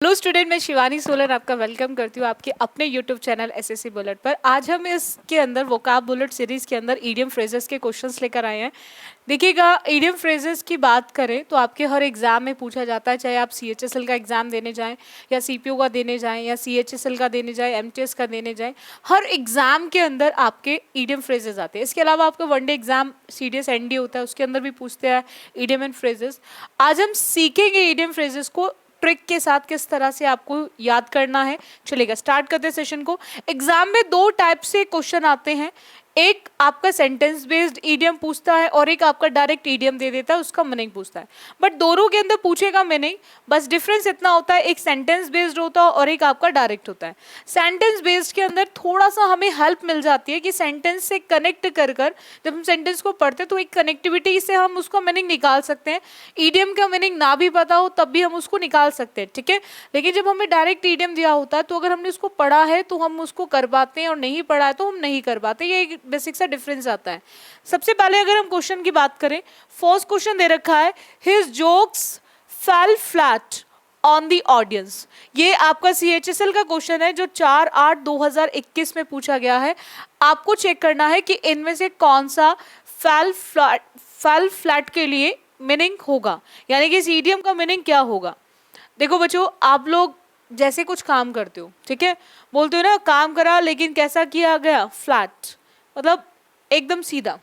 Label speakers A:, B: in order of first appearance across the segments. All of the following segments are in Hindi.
A: हेलो स्टूडेंट, मैं शिवानी सोलन आपका वेलकम करती हूँ आपके अपने यूट्यूब चैनल एसएससी बुलेट पर। आज हम इसके अंदर वोकाब बुलेट सीरीज के अंदर ईडियम फ्रेजेस के क्वेश्चंस लेकर आए हैं। देखिएगा, ईडियम फ्रेजेस की बात करें तो आपके हर एग्जाम में पूछा जाता है, चाहे आप सीएचएसएल का एग्जाम देने जाएं या सीपीओ का देने जाएं या सीएचएसएल का देने जाएं, एमटीएस का देने जाएं, हर एग्जाम के अंदर आपके ईडियम फ्रेजेस आते हैं। इसके अलावा आपका वनडे एग्जाम सीडीएस एनडी होता है, उसके अंदर भी पूछते हैं ईडियम एंड फ्रेजेस। आज हम सीखेंगे ईडियम फ्रेजेस को ट्रिक के साथ किस तरह से आपको याद करना है। चलेगा, स्टार्ट करते हैं सेशन को। एग्जाम में दो टाइप से क्वेश्चन आते हैं, एक आपका सेंटेंस बेस्ड ईडियम पूछता है और एक आपका डायरेक्ट ईडियम दे देता है, उसका मीनिंग पूछता है। बट दोनों के अंदर पूछेगा मीनिंग, बस डिफरेंस इतना होता है, एक सेंटेंस बेस्ड होता है और एक आपका डायरेक्ट होता है। सेंटेंस बेस्ड के अंदर थोड़ा सा हमें हेल्प मिल जाती है कि सेंटेंस से कनेक्ट कर कर जब हम सेंटेंस को पढ़ते हैं तो एक कनेक्टिविटी से हम उसका मीनिंग निकाल सकते हैं। ईडियम का मीनिंग ना भी पता हो तब भी हम उसको निकाल सकते हैं, ठीक है। लेकिन जब हमें डायरेक्ट ईडियम दिया होता है तो अगर हमने उसको पढ़ा है तो हम उसको कर पाते हैं और नहीं पढ़ा है तो हम नहीं कर पाते। ये एक बेसिक सा डिफरेंस आता है। सबसे पहले अगर हम क्वेश्चन की बात करें, फर्स्ट क्वेश्चन दे रखा है, his jokes fail flat on the audience. ये आपका सीएचएसएल का क्वेश्चन है जो 4/8/2021 में पूछा गया है। आपको चेक करना है कि इनमें से कौन सा फेल फ्लैट के लिए मीनिंग होगा, यानी कि इस ईडियम का मीनिंग क्या होगा। देखो बच्चों, आप लोग जैसे कुछ काम करते हो, ठीक है, बोलते हो ना काम करा लेकिन कैसा किया गया, फ्लैट, मतलब एकदम सीधा,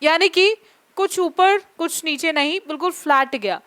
A: यानी कि कुछ ऊपर कुछ नीचे नहीं, बिल्कुल फ्लैट गया।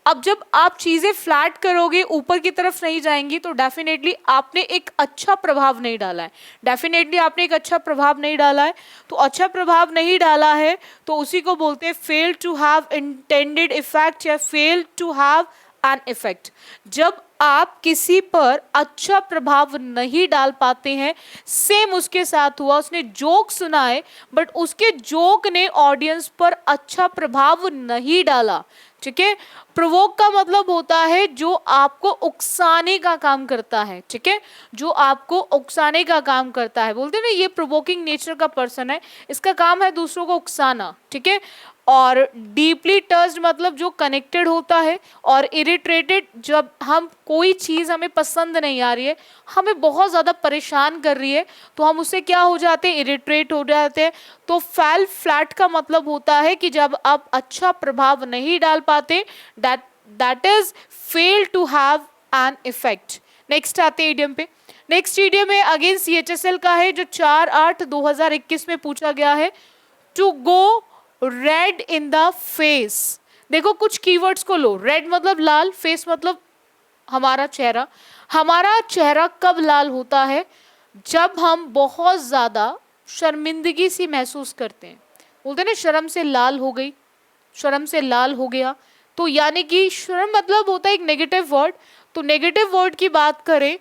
A: अब जब आप चीजें फ्लैट करोगे, ऊपर की तरफ नहीं जाएंगी, तो डेफिनेटली आपने एक अच्छा प्रभाव नहीं डाला है। डेफिनेटली आपने एक अच्छा प्रभाव नहीं डाला है। तो अच्छा प्रभाव नहीं डाला है तो उसी को बोलते हैं fail to have intended effect या fail to have an effect. जब आप किसी पर अच्छा प्रभाव नहीं डाल पाते हैं, सेम उसके साथ हुआ, उसने जोक सुनाए बट उसके जोक ने ऑडियंस पर अच्छा प्रभाव नहीं डाला, ठीक है। प्रोवोक का मतलब होता है जो आपको उकसाने का काम करता है, ठीक है, जो आपको उकसाने का काम करता है। बोलते हैं ना ये प्रोवोकिंग नेचर का पर्सन है, इसका काम है दूसरों को उकसाना, ठीक है। और डीपली टच्ड मतलब जो कनेक्टेड होता है, और इरिटेटेड जब हम कोई चीज़ हमें पसंद नहीं आ रही है, हमें बहुत ज़्यादा परेशान कर रही है, तो हम उससे क्या हो जाते हैं, इरिटेट हो जाते हैं। तो फेल फ्लैट का मतलब होता है कि जब आप अच्छा प्रभाव नहीं डाल पाते, that is fail to have an effect. Next आते हैं ईडियम पे। नेक्स्ट ईडियम है अगेन सीएचएसएल का है जो 4/8/2021 में पूछा गया है, to go red in the face. देखो कुछ कीवर्ड्स को लो, रेड मतलब लाल, फेस मतलब हमारा चेहरा। हमारा चेहरा कब लाल होता है, जब हम बहुत ज्यादा शर्मिंदगी सी महसूस करते हैं। बोलते हैं ना शर्म से लाल हो गई, शर्म से लाल हो गया, तो यानी कि शर्म मतलब होता है एक नेगेटिव वर्ड। तो नेगेटिव वर्ड की बात करें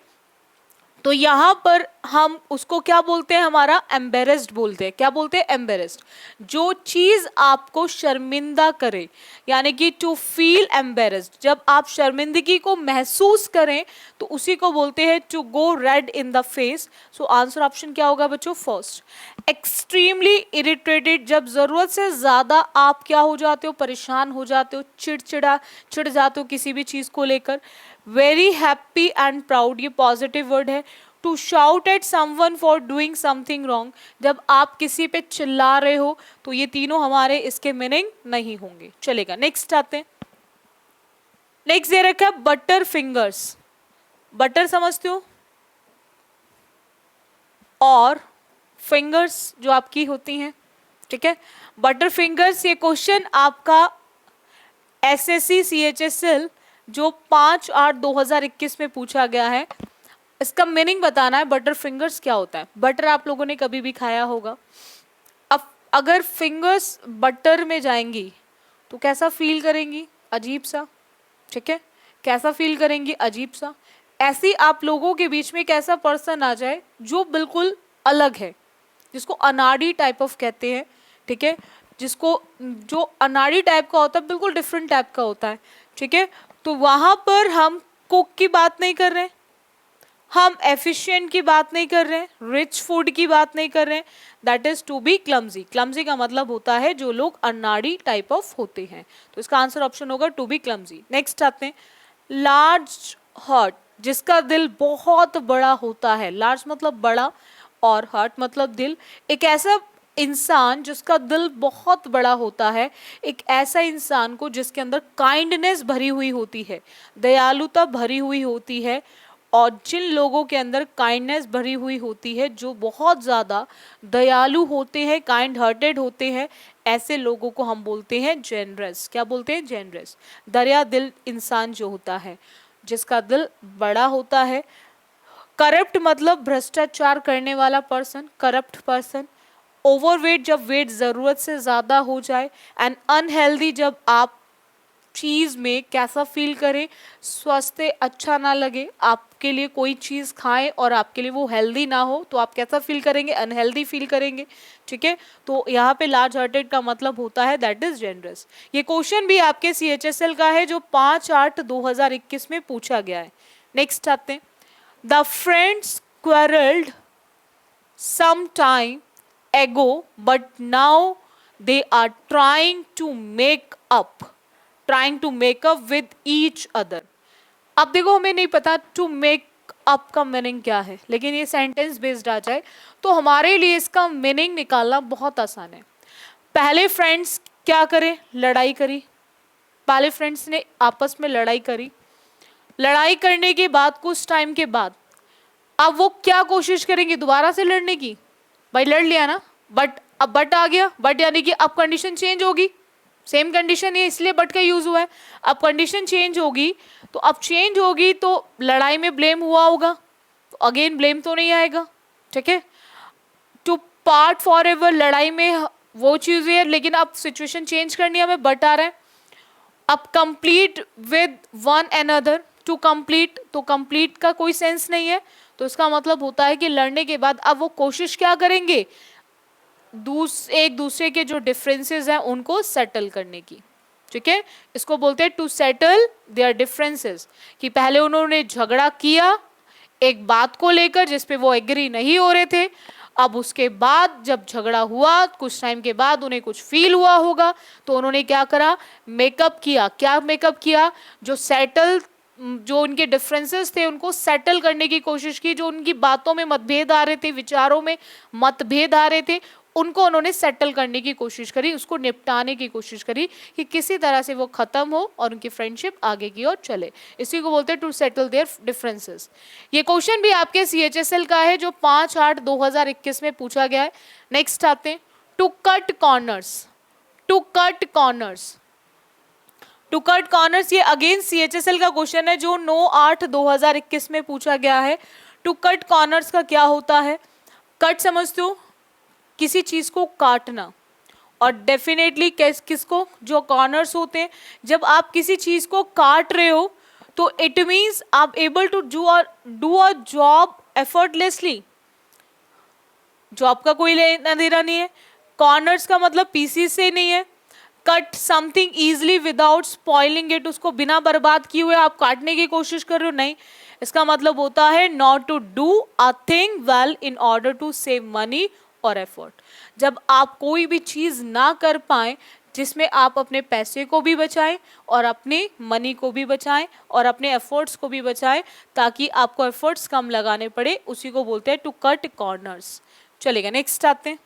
A: तो यहाँ पर हम उसको क्या बोलते हैं, हमारा एम्बेरेस्ड बोलते हैं। क्या बोलते हैं, एम्बेरेस्ड। जो चीज़ आपको शर्मिंदा करे, यानी कि टू फील एम्बेरेस्ड, जब आप शर्मिंदगी को महसूस करें तो उसी को बोलते हैं to go red in the face. So answer option क्या होगा बच्चों, फर्स्ट। एक्सट्रीमली इरिटेटेड, जब ज़रूरत से ज़्यादा आप क्या हो जाते हो, परेशान हो जाते हो, चिढ़ जाते हो किसी भी चीज़ को लेकर। वेरी हैप्पी एंड प्राउड, ये पॉजिटिव वर्ड है। To shout at someone for doing something wrong, जब आप किसी पे चिल्ला रहे हो, तो ये तीनों हमारे इसके मीनिंग नहीं होंगे। चलेगा, नेक्स्ट आते हैं। नेक्स्ट दे रखा है बटर फिंगर्स। बटर समझते हो, और फिंगर्स जो आपकी होती हैं, ठीक है, बटर फिंगर्स। ये क्वेश्चन आपका एसएससी सीएचएसएल जो 5/8/2021 में पूछा गया है। इसका मीनिंग बताना है, बटर फिंगर्स क्या होता है। बटर आप लोगों ने कभी भी खाया होगा। अब अगर फिंगर्स बटर में जाएंगी तो कैसा फील करेंगी, अजीब सा, ठीक है, कैसा फील करेंगी, अजीब सा। ऐसी आप लोगों के बीच में एक ऐसा पर्सन आ जाए जो बिल्कुल अलग है, जिसको अनाड़ी टाइप ऑफ कहते हैं, ठीक है, जिसको जो अनाड़ी टाइप का होता है, बिल्कुल डिफरेंट टाइप का होता है, ठीक है। तो वहां पर हम कुक की बात नहीं कर रहे, हम एफिशिएंट की बात नहीं कर रहे हैं, रिच फूड की बात नहीं कर रहे हैं। That is to be clumsy. Clumsy का मतलब होता है जो लोग अनाड़ी टाइप ऑफ होते हैं। तो इसका आंसर ऑप्शन होगा टू बी क्लमजी। नेक्स्ट आते हैं लार्ज हर्ट, जिसका दिल बहुत बड़ा होता है, लार्ज मतलब बड़ा और हार्ट मतलब दिल, एक ऐसा इंसान जिसका दिल बहुत बड़ा होता है, एक ऐसा इंसान को जिसके अंदर काइंडनेस भरी हुई होती है, दयालुता भरी हुई होती है, और जिन लोगों के अंदर काइंडनेस भरी हुई होती है, जो बहुत ज़्यादा दयालु होते हैं, काइंड हार्टेड होते हैं, ऐसे लोगों को हम बोलते हैं जेनरस। क्या बोलते हैं? जेनरस। दरिया दिल इंसान जो होता है, जिसका दिल बड़ा होता है। करप्ट मतलब भ्रष्टाचार करने वाला पर्सन, करप्ट पर्सन। ओवरवेट जब वेट ज़रूरत से ज़्यादा हो जाए। एंड अनहेल्दी जब आप चीज़ में कैसा फील करें, स्वास्थ्य अच्छा ना लगे, आपके लिए कोई चीज़ खाएं और आपके लिए वो हेल्दी ना हो, तो आप कैसा फील करेंगे? अनहेल्दी फील करेंगे। ठीक है, तो यहाँ पे लार्ज हार्टेड का मतलब होता है दैट इज जेनरस। ये क्वेश्चन भी आपके CHSL का है, जो 5/8/2021 में पूछा गया है। नेक्स्ट आते हैं। The friends quarreled some time ago but now they are trying to make up with each other। अब देखो, हमें नहीं पता टू मेक अप का मीनिंग क्या है, लेकिन ये सेंटेंस बेस्ड आ जाए तो हमारे लिए इसका मीनिंग निकालना बहुत आसान है। पहले फ्रेंड्स क्या करे? लड़ाई करी। पहले फ्रेंड्स ने आपस में लड़ाई करी। लड़ाई करने के बाद कुछ टाइम के बाद अब वो क्या कोशिश करेंगे? दोबारा से लड़ने की। भाई लड़ लिया ना, बट अब बट आ गया, बट यानी कि अब कंडीशन चेंज होगी। सेम कंडीशन है इसलिए बट का यूज हुआ है। अब कंडीशन चेंज होगी, तो अब चेंज होगी तो लड़ाई में ब्लेम हुआ होगा, तो अगेन ब्लेम तो नहीं आएगा। ठीक है, टू पार्ट फॉर एवर, लड़ाई में वो चीज है, लेकिन अब सिचुएशन चेंज करनी है, हमें बट आ रहा है। अब complete with one another, to complete, तो कंप्लीट का कोई सेंस नहीं है, तो इसका मतलब होता है कि लड़ने के बाद अब वो कोशिश क्या करेंगे? एक दूसरे के जो डिफरेंसेस हैं उनको सेटल करने की। ठीक है, इसको बोलते हैं टू सेटल देयर डिफरेंसेस, कि पहले उन्होंने झगड़ा किया एक बात को लेकर जिसपे वो एग्री नहीं हो रहे थे। अब उसके बाद जब झगड़ा हुआ, कुछ टाइम के बाद उन्हें कुछ फील हुआ होगा, तो उन्होंने क्या करा? मेकअप किया। क्या मेकअप किया? जो उनके डिफरेंसेस थे उनको सेटल करने की कोशिश की। जो उनकी बातों में मतभेद आ रहे थे, विचारों में मतभेद आ रहे थे, उनको उन्होंने सेटल करने की कोशिश करी, उसको निपटाने की कोशिश करी कि किसी तरह से वो खत्म हो और उनकी फ्रेंडशिप आगे की ओर चले। इसी को बोलते हैं टू सेटल देयर डिफरेंसेस। ये क्वेश्चन भी आपके CHSL का है, जो 5/8/2021 में पूछा गया है। नेक्स्ट आते हैं, to cut corners. To cut corners, to cut corners, ये अगेन CHSL का क्वेश्चन है, जो 9/8/2021 में पूछा गया है। टू कट कॉर्नर्स का क्या होता है? कट समझते हो? किसी चीज को काटना। और डेफिनेटली किसको? जो कॉर्नर्स होते हैं, जब आप किसी चीज को काट रहे हो तो इट मीन्स आप able to do a job effortlessly. Job का कोई लेना देना नहीं है। कॉर्नर्स का मतलब पीसीस से नहीं है। Cut something easily without spoiling it, उसको बिना बर्बाद किए हुए आप काटने की कोशिश कर रहे हो, नहीं। इसका मतलब होता है not to do a thing well in order to save money और एफर्ट। जब आप कोई भी चीज ना कर पाए जिसमें आप अपने पैसे को भी बचाएं और अपने मनी को भी बचाएं और अपने एफर्ट्स को भी बचाएं, ताकि आपको एफर्ट्स कम लगाने पड़े, उसी को बोलते हैं टू कट कॉर्नर्स। चलेगा, नेक्स्ट आते हैं।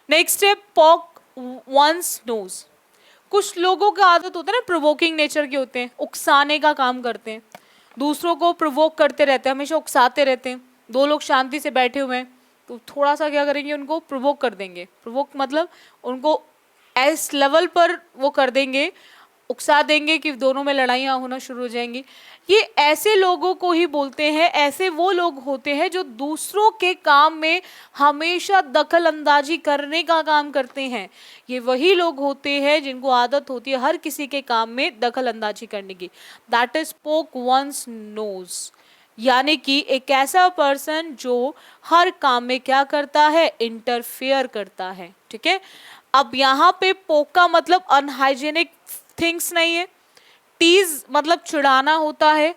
A: नेक्स्ट है पॉक वंस नोज। कुछ लोगों का आदत होता है ना, प्रोवोकिंग नेचर के होते हैं, उकसाने का काम करते हैं, दूसरों को प्रोवोक करते रहते हैं, हमेशा उकसाते रहते हैं। दो लोग शांति से बैठे हुए हैं तो थोड़ा सा क्या करेंगे, उनको प्रोवोक कर देंगे। प्रोवोक मतलब उनको इस लेवल पर वो कर देंगे, उकसा देंगे कि दोनों में लड़ाइयाँ होना शुरू हो जाएंगी। ये ऐसे लोगों को ही बोलते हैं, ऐसे वो लोग होते हैं जो दूसरों के काम में हमेशा दखल अंदाजी करने का काम करते हैं। ये वही लोग होते हैं जिनको आदत होती है हर किसी के काम में दखल अंदाजी करने की। दैट इज पोक वंस नोज, यानी कि एक ऐसा पर्सन जो हर काम में क्या करता है? इंटरफेयर करता है। ठीक है, अब यहाँ पे पोक का मतलब अनहाइजेनिक थिंग्स नहीं है। टीज मतलब चिढ़ाना होता है।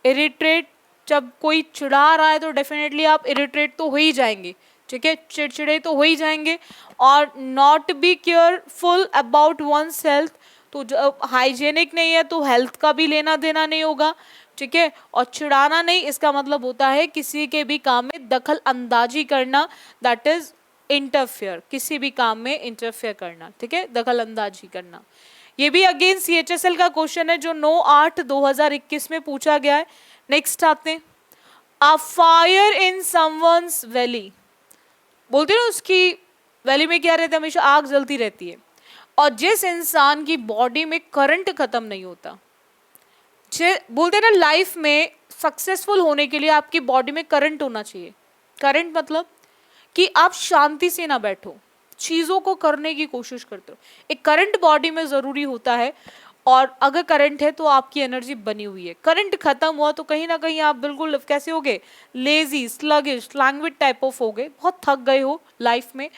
A: इरिटेट, जब कोई चिढ़ा रहा है तो डेफिनेटली आप इरिटेट तो हो ही जाएंगे। ठीक है, चिड़चिड़े तो हो ही जाएंगे। और not be careful about one's health, तो जब हाइजेनिक नहीं है तो हेल्थ का भी लेना देना नहीं होगा। ठीक है। और चिढ़ाना नहीं, इसका मतलब होता है किसी के भी काम में दखल अंदाजी करना, दैट इज इंटरफेयर, किसी भी काम में इंटरफेयर करना, ठीक है, दखल अंदाजी करना। ये भी अगेन CHSL का क्वेश्चन है जो 9/8/2021 में पूछा गया है। नेक्स्ट आते हैं, a fire in someone's valley, बोलते हैं ना उसकी वैली में क्या रहता है, हमेशा आग जलती रहती है। और जिस इंसान की बॉडी में करंट खत्म नहीं होता, बोलते हैं ना लाइफ में सक्सेसफुल होने के लिए आपकी बॉडी में करंट होना चाहिए। करंट मतलब कि आप शांति से ना बैठो, चीजों को करने की कोशिश करते हो, एक करंट बॉडी में जरूरी होता है। और अगर करंट है तो आपकी एनर्जी बनी हुई है, करंट खत्म हुआ तो कहीं ना कहीं आप बिल्कुल कैसे हो गए, lazy, sluggish, language type of हो गए, बहुत थक गए हो लाइफ में,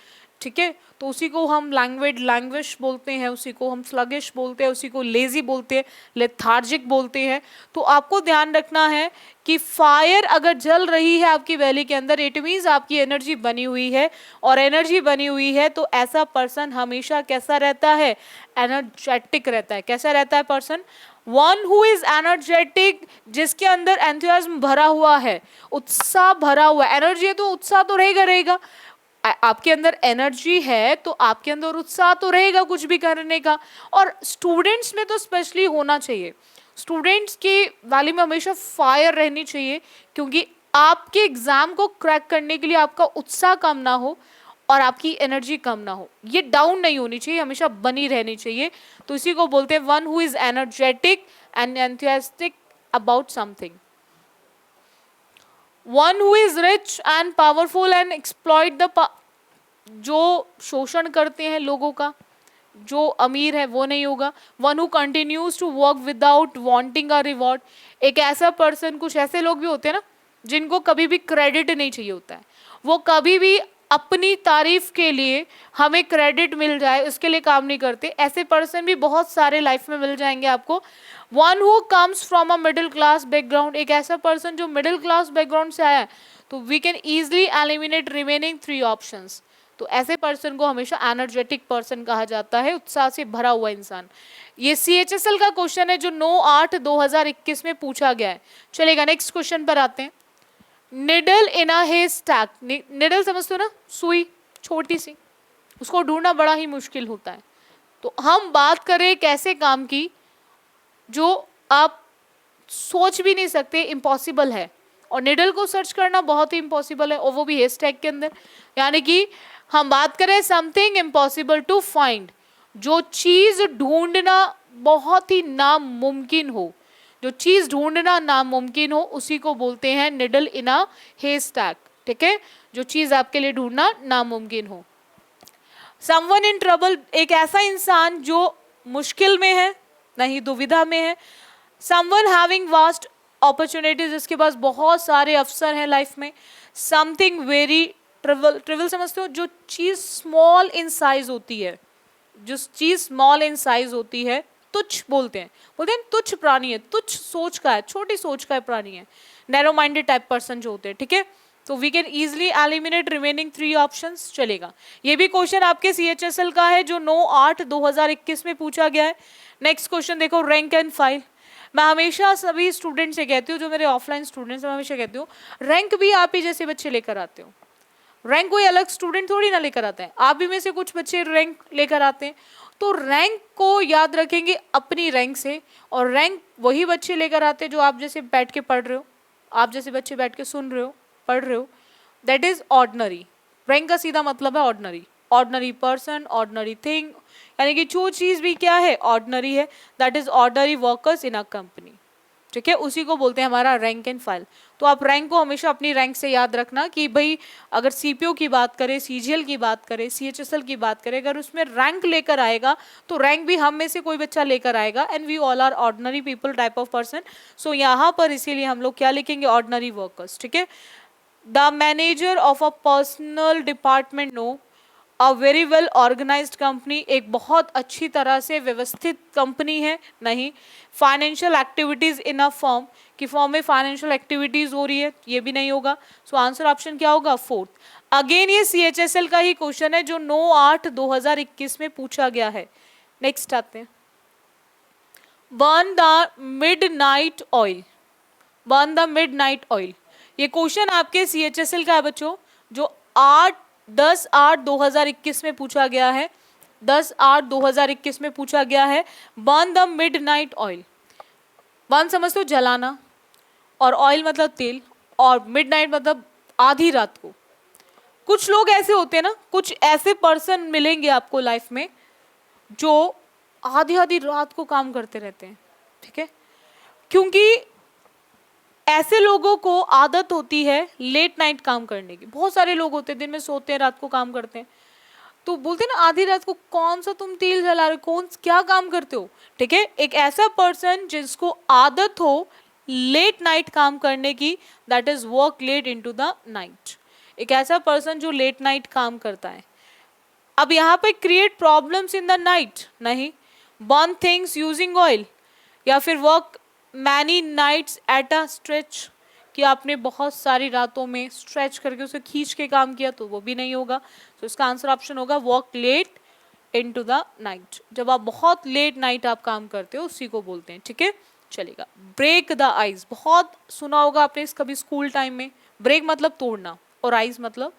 A: ठीक है। तो उसी को हम लैंग्वेज बोलते हैं, उसी को हम स्लगिश बोलते हैं, उसी को लेजी बोलते हैं, लेथार्जिक बोलते हैं। तो आपको ध्यान रखना है कि फायर अगर जल रही है आपकी वैली के अंदर, इट मीन्स आपकी एनर्जी बनी हुई है। और एनर्जी बनी हुई है तो ऐसा पर्सन हमेशा कैसा रहता है, एनर्जेटिक रहता है। कैसा रहता है person, one who is energetic, जिसके अंदर एंथुसियाज्म भरा हुआ है, उत्साह भरा हुआ है। एनर्जी है तो उत्साह तो रहेगा। आपके अंदर एनर्जी है तो आपके अंदर उत्साह तो रहेगा कुछ भी करने का। और स्टूडेंट्स में तो स्पेशली होना चाहिए, स्टूडेंट्स की वैली में हमेशा फायर रहनी चाहिए, क्योंकि आपके एग्जाम को क्रैक करने के लिए आपका उत्साह कम ना हो और आपकी एनर्जी कम ना हो, ये डाउन नहीं होनी चाहिए, हमेशा बनी रहनी चाहिए। तो इसी को बोलते हैं one who is energetic and enthusiastic about something. One who is rich and powerful and exploit the, जो शोषण करते हैं लोगों का, जो अमीर है वो नहीं होगा। One who continues to work without wanting a reward, एक ऐसा पर्सन, कुछ ऐसे लोग भी होते हैं ना जिनको कभी भी क्रेडिट नहीं चाहिए होता है, वो कभी भी अपनी तारीफ के लिए हमें क्रेडिट मिल जाए उसके लिए काम नहीं करते। ऐसे पर्सन भी बहुत सारे लाइफ में मिल जाएंगे आपको। One who comes from a middle class background, एक ऐसा पर्सन जो मिडिल क्लास बैकग्राउंड से आया है, तो we can easily eliminate remaining 3 options. तो ऐसे पर्सन को हमेशा एनर्जेटिक पर्सन कहा जाता है, उत्साह से भरा हुआ इंसान। ये CHSL का क्वेश्चन है जो 9/8/2021 में पूछा गया है। चलेगा, नेक्स्ट क्वेश्चन पर आते हैं। निडल इन अ हेस्टैक, निडल समझते हो ना, सुई छोटी सी, उसको ढूंढना बड़ा ही मुश्किल होता है। तो हम बात करें एक ऐसे काम की जो आप सोच भी नहीं सकते, इम्पॉसिबल है। और निडल को सर्च करना बहुत ही इम्पॉसिबल है, और वो भी हेस्टैग के अंदर। यानी कि हम बात करें समथिंग इम्पॉसिबल टू फाइंड, जो चीज ढूंढना बहुत ही नामुमकिन हो, जो चीज ढूंढना नामुमकिन हो उसी को बोलते हैं निडल इन अ हेस्टैक, ठीक है, जो चीज आपके लिए ढूंढना नामुमकिन हो। समवन इन ट्रबल, एक ऐसा इंसान जो मुश्किल में है, नहीं दुविधा में है। समवन हैविंग वास्ट अपॉर्चुनिटीज, जिसके पास बहुत सारे अवसर हैं लाइफ में। समथिंग वेरी ट्रिवल, ट्रिवल समझते हो, जो चीज स्मॉल इन साइज होती है, जो चीज स्मॉल इन साइज होती है, तुच्छ बोलते हैं तुच्छ प्राणी है, तुच्छ सोच का है, छोटी सोच का है प्राणी है, नैरो माइंडेड टाइप पर्सन जो होते हैं, ठीक है। तो we can easily eliminate remaining 3 options. चलेगा, ये भी क्वेश्चन आपके CHSL का है जो 9/8/2021 में पूछा गया है। नेक्स्ट क्वेश्चन देखो, रैंक एंड फाइल। मैं हमेशा सभी स्टूडेंट से कहती हूँ, जो मेरे ऑफलाइन स्टूडेंट्स, मैं हमेशा कहती हूँ रैंक भी आप ही जैसे बच्चे लेकर आते हो, रैंक कोई अलग स्टूडेंट थोड़ी ना लेकर आता है, आप भी में से कुछ बच्चे रैंक लेकर आते हैं। तो रैंक को याद रखेंगे अपनी रैंक से, और रैंक वही बच्चे लेकर आते हैं जो आप जैसे बैठ के पढ़ रहे हो, आप जैसे बच्चे बैठ के सुन रहे हो, पढ़ रहे हो, दैट इज ऑर्डिनरी। रैंक का सीधा मतलब है ordinary, ordinary person, ordinary thing, यानी कि जो चीज़ भी क्या है ऑर्डिनरी है, that is ordinary workers in a company, ठीक है, उसी को बोलते हैं हमारा रैंक एंड फाइल। तो आप रैंक को हमेशा अपनी रैंक से याद रखना कि भाई अगर CPO की बात करें, CGL की बात करें, CHSL की बात करें, अगर उसमें रैंक लेकर आएगा तो रैंक भी हम में से कोई बच्चा लेकर आएगा, and we all are ordinary people type of person. So यहाँ पर इसीलिए हम लोग क्या लिखेंगे, ऑर्डिनरी वर्कर्स, ठीक है। The manager of a personal department no, a very well organised company, एक बहुत अच्छी तरह से व्यवस्थित कंपनी है, नहीं। Financial activities in a firm, कि फर्म में फाइनेंशियल एक्टिविटीज हो रही है, ये भी नहीं होगा। सो आंसर ऑप्शन क्या होगा, 4th। अगेन ये CHSL का ही क्वेश्चन है जो 9/8/2021 में पूछा गया है। नेक्स्ट आते हैं, burn the midnight oil, burn the midnight oil. ये क्वेश्चन आपके CHSL का है बच्चों, जो 10/8/2021 में पूछा गया है। 10/8/2021 में पूछा गया है। Burn the midnight oil. Burn समझते हो जलाना, और ऑयल मतलब तेल, और मिडनाइट मतलब आधी रात को। कुछ लोग ऐसे होते हैं ना, कुछ ऐसे पर्सन मिलेंगे आपको लाइफ में जो आधी आधी रात को काम करते रहते हैं, ठीक है, क्योंकि ऐसे लोगों को आदत होती है लेट नाइट काम करने की। बहुत सारे लोग होते हैं दिन में सोते हैं, रात को काम करते हैं, तो बोलते हैं ना आधी रात को कौन सा तुम तेल जला रहे हो, कौन क्या काम करते हो, ठीक है। एक ऐसा पर्सन जिसको आदत हो लेट नाइट काम करने की, that is work late into the night. एक ऐसा पर्सन जो लेट नाइट काम करता है। अब यहाँ पे create problems in the night नहीं, बर्न थिंग्स यूजिंग ऑयल, या फिर work many nights at a stretch, कि आपने बहुत सारी रातों में स्ट्रेच करके उसे खींच के काम किया, तो वो भी नहीं होगा। तो इसका आंसर ऑप्शन होगा work late into the night. जब आप बहुत लेट नाइट आप काम करते हो उसी को बोलते हैं, ठीक है, चलेगा। ब्रेक द आइस, बहुत सुना होगा आपने इस कभी स्कूल टाइम में। ब्रेक मतलब तोड़ना, और आइस मतलब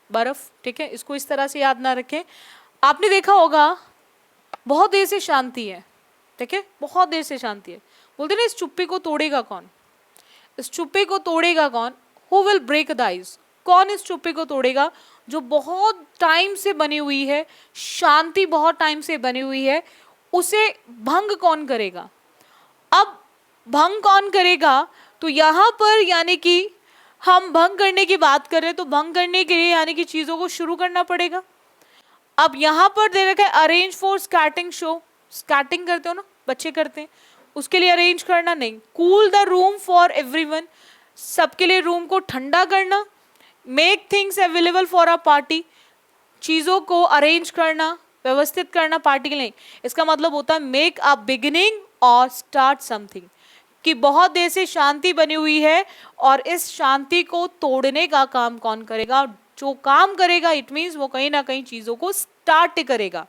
A: बर्फ, ठीक है, इसको इस तरह से याद ना रखें। आपने देखा होगा बहुत देर से शांति है, ठीक है, बहुत देर से शांति है, बोलते ना इस चुप्पी को तोड़ेगा कौन, इस चुप्पी को तोड़ेगा कौन, who will break the ice, कौन इस चुप्पी को तोड़ेगा, जो बहुत टाइम से बनी हुई है, शांति बहुत टाइम से बनी हुई है, उसे भंग कौन करेगा। अब भंग कौन करेगा, तो यहाँ पर यानी कि हम भंग करने की बात कर रहे हैं, तो भंग करने के लिए यानी कि चीजों को शुरू करना पड़ेगा। अब यहाँ पर दे रखा है arrange for scattering show, scattering करते हो ना बच्चे करते हैं, उसके लिए अरेंज करना नहीं। Cool the room for everyone, सबके लिए रूम को ठंडा करना। Make things available for a party, चीज़ों को अरेंज करना, व्यवस्थित करना पार्टी के लिए। इसका मतलब होता है मेक अ बिगिनिंग और स्टार्ट समथिंग, कि बहुत देर से शांति बनी हुई है और इस शांति को तोड़ने का काम कौन करेगा। जो काम करेगा इट मीन्स वो कहीं ना कहीं चीज़ों को स्टार्ट करेगा,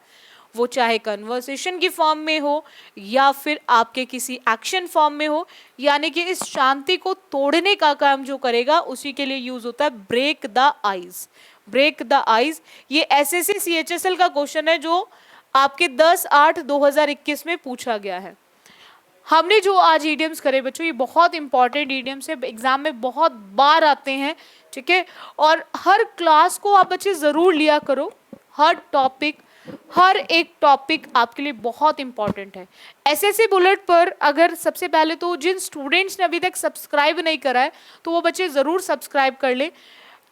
A: वो चाहे कन्वर्सेशन की फॉर्म में हो या फिर आपके किसी एक्शन फॉर्म में हो, यानी कि इस शांति को तोड़ने का काम जो करेगा उसी के लिए यूज होता है break the ice. Break the ice, ये SSC CHSL का क्वेश्चन है जो आपके 10/8/2021 में पूछा गया है। हमने जो आज ईडियम्स करे बच्चों, ये बहुत इंपॉर्टेंट ईडियम्स है, एग्जाम में बहुत बार आते हैं, ठीक है, और हर क्लास को आप बच्चे जरूर लिया करो। हर टॉपिक, हर एक टॉपिक आपके लिए बहुत इंपॉर्टेंट है। SSC बुलेट पर अगर सबसे पहले तो जिन स्टूडेंट्स ने अभी तक सब्सक्राइब नहीं करा है तो वो बच्चे ज़रूर सब्सक्राइब कर ले,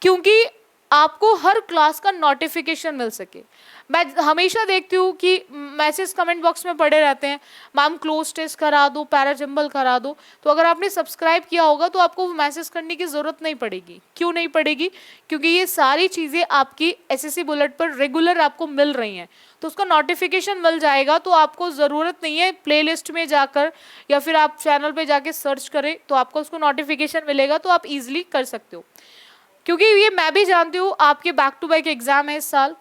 A: क्योंकि आपको हर क्लास का नोटिफिकेशन मिल सके। मैं हमेशा देखती हूँ कि मैसेज कमेंट बॉक्स में पड़े रहते हैं, मैम क्लोज टेस्ट करा दो, पैराजम्बल करा दो। तो अगर आपने सब्सक्राइब किया होगा तो आपको मैसेज करने की ज़रूरत नहीं पड़ेगी। क्यों नहीं पड़ेगी, क्योंकि ये सारी चीज़ें आपकी SSC बुलेट पर रेगुलर आपको मिल रही हैं, तो उसका नोटिफिकेशन मिल जाएगा। तो आपको ज़रूरत नहीं है प्लेलिस्ट में जाकर या फिर आप चैनल पे जाके सर्च करें, तो आपको उसको नोटिफिकेशन मिलेगा, तो आप इजीली कर सकते हो। क्योंकि ये मैं भी जानती हूँ आपके बैक टू बैक एग्जाम है इस साल,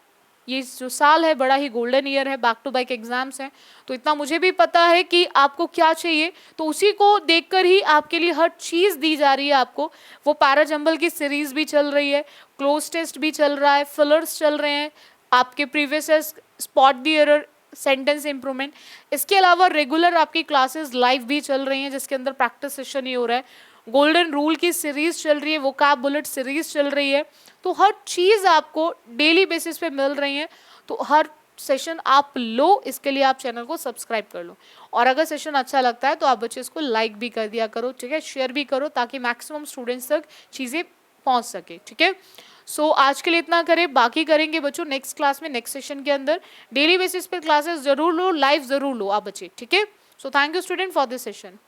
A: ये जो साल है बड़ा ही गोल्डन ईयर है, बैक टू बैक एग्जाम्स हैं, तो इतना मुझे भी पता है कि आपको क्या चाहिए, तो उसी को देखकर ही आपके लिए हर चीज़ दी जा रही है आपको। वो पैराजम्बल की सीरीज भी चल रही है, क्लोज टेस्ट भी चल रहा है, फिलर्स चल रहे हैं, आपके previous spot the error, sentence improvement. इसके अलावा रेगुलर आपकी क्लासेस लाइव भी चल रही हैं जिसके अंदर प्रैक्टिस सेशन ही हो रहा है, गोल्डन रूल की सीरीज चल रही है, वोकैब बुलेट सीरीज चल रही है। तो हर चीज़ आपको डेली बेसिस पे मिल रही है, तो हर सेशन आप लो, इसके लिए आप चैनल को सब्सक्राइब कर लो। और अगर सेशन अच्छा लगता है तो आप बच्चे इसको लाइक भी कर दिया करो, ठीक है, शेयर भी करो, ताकि मैक्सिमम स्टूडेंट्स तक चीज़ें पहुंच सके, ठीक है। सो आज के लिए इतना करें, बाकी करेंगे बच्चों नेक्स्ट क्लास में, नेक्स्ट सेशन के अंदर। डेली बेसिस पे क्लासेस जरूर लो, लाइव जरूर लो आप बच्चे, ठीक है। So thank you student for this session.